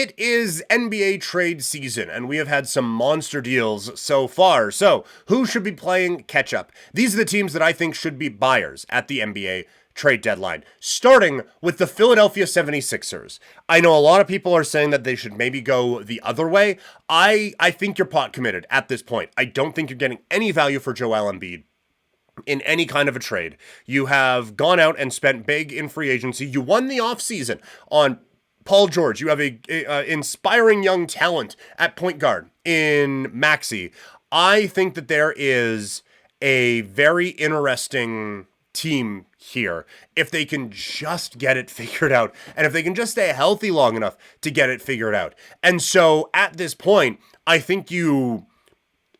It is NBA trade season, and we have had some monster deals so far. So, who should be playing catch up? These are the teams that I think should be buyers at the NBA trade deadline, starting with the Philadelphia 76ers. I know a lot of people are saying that they should maybe go the other way. I think you're pot committed at this point. I don't think you're getting any value for Joel Embiid in any kind of a trade. You have gone out and spent big in free agency. You won the offseason on Paul George. You have a inspiring young talent at point guard in Maxey. I think that there is a very interesting team here if they can just get it figured out, and if they can just stay healthy long enough to get it figured out. And so at this point, I think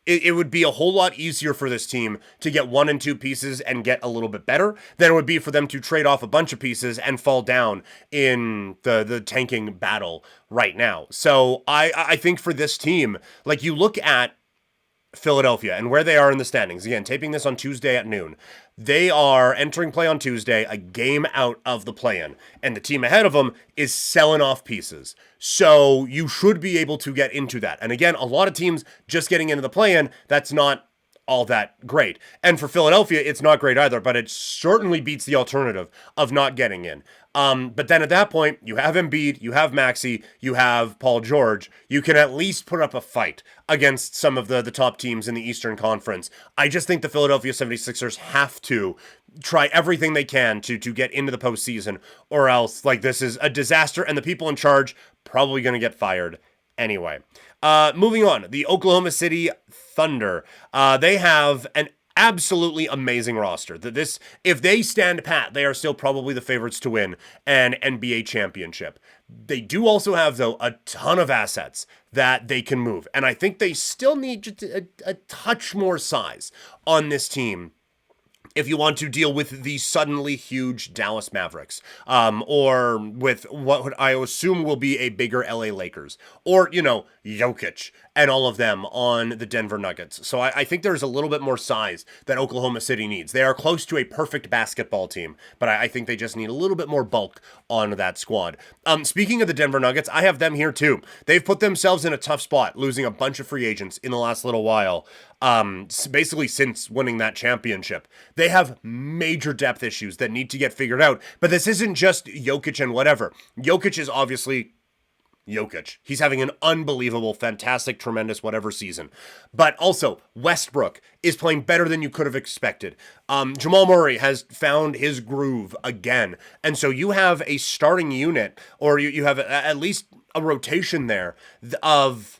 it would be a whole lot easier for this team to get 1 and 2 pieces and get a little bit better than it would be for them to trade off a bunch of pieces and fall down in the tanking battle right now. So I think for this team, like, you look at Philadelphia and where they are in the standings. Again, taping this on Tuesday at noon. They are entering play on Tuesday, a game out of the play-in, and the team ahead of them is selling off pieces. So you should be able to get into that. And again, a lot of teams just getting into the play-in, that's not all that great. And for Philadelphia, it's not great either, but it certainly beats the alternative of not getting in. But then at that point, you have Embiid, you have Maxey, you have Paul George. You can at least put up a fight against some of the top teams in the Eastern Conference. I just think the Philadelphia 76ers have to try everything they can to get into the postseason, or else, like, this is a disaster, and the people in charge probably going to get fired anyway. Moving on, the Oklahoma City Thunder. They have an absolutely amazing roster. If they stand pat, they are still probably the favorites to win an NBA championship. They do also have, though, a ton of assets that they can move, and I think they still need just a touch more size on this team if you want to deal with the suddenly huge Dallas Mavericks, or with what I assume will be a bigger LA Lakers, or, Jokic and all of them on the Denver Nuggets. So I think there's a little bit more size that Oklahoma City needs. They are close to a perfect basketball team, but I think they just need a little bit more bulk on that squad. Speaking of the Denver Nuggets, I have them here too. They've put themselves in a tough spot, losing a bunch of free agents in the last little while. Basically since winning that championship. They have major depth issues that need to get figured out, but this isn't just Jokic and whatever. Jokic is obviously Jokic. He's having an unbelievable, fantastic, tremendous whatever season. But also, Westbrook is playing better than you could have expected. Jamal Murray has found his groove again. And so you have a starting unit, or you have at least a rotation there of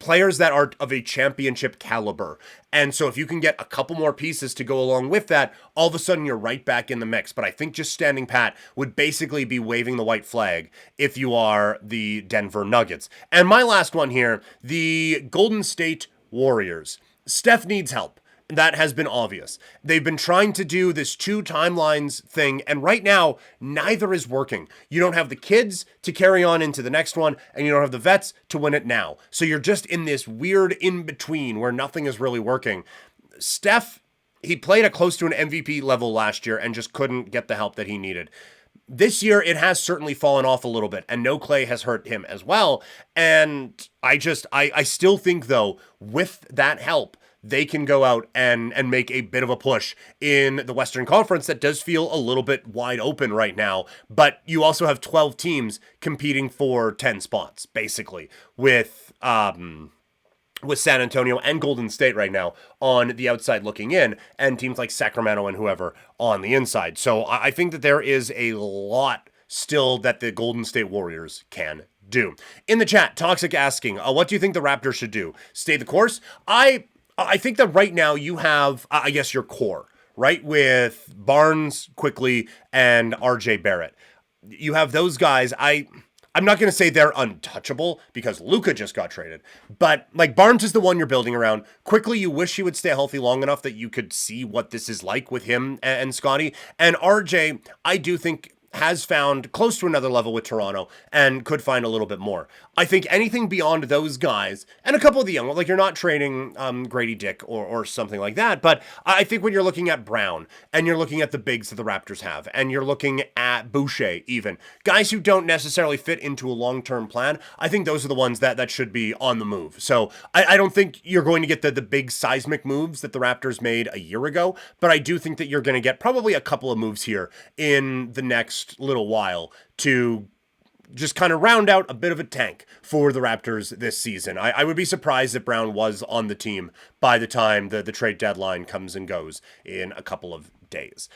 players that are of a championship caliber. And so if you can get a couple more pieces to go along with that, all of a sudden you're right back in the mix. But I think just standing pat would basically be waving the white flag if you are the Denver Nuggets. And my last one here, the Golden State Warriors. Steph needs help. That has been obvious. They've been trying to do this 2 timelines thing, and right now, neither is working. You don't have the kids to carry on into the next one, and you don't have the vets to win it now. So you're just in this weird in-between where nothing is really working. Steph, he played at close to an MVP level last year and just couldn't get the help that he needed. This year, it has certainly fallen off a little bit, and no Clay has hurt him as well. And I still think, though, with that help, they can go out and make a bit of a push in the Western Conference that does feel a little bit wide open right now. But you also have 12 teams competing for 10 spots, basically, with San Antonio and Golden State right now on the outside looking in, and teams like Sacramento and whoever on the inside. So I think that there is a lot still that the Golden State Warriors can do. In the chat, Toxic asking, what do you think the Raptors should do? Stay the course? I think that right now you have, I guess, your core, right? With Barnes, Quickly, and RJ Barrett. You have those guys. I'm not going to say they're untouchable because Luka just got traded, but like Barnes is the one you're building around. Quickly, you wish he would stay healthy long enough that you could see what this is like with him and Scotty. And RJ, I do think has found close to another level with Toronto and could find a little bit more. I think anything beyond those guys and a couple of the young, like you're not trading Grady Dick or something like that, but I think when you're looking at Brown and you're looking at the bigs that the Raptors have and you're looking at Boucher even, guys who don't necessarily fit into a long-term plan, I think those are the ones that should be on the move. So I don't think you're going to get the big seismic moves that the Raptors made a year ago, but I do think that you're going to get probably a couple of moves here in the next little while to just kind of round out a bit of a tank for the Raptors this season. I would be surprised if Brown was on the team by the time the trade deadline comes and goes in a couple of days.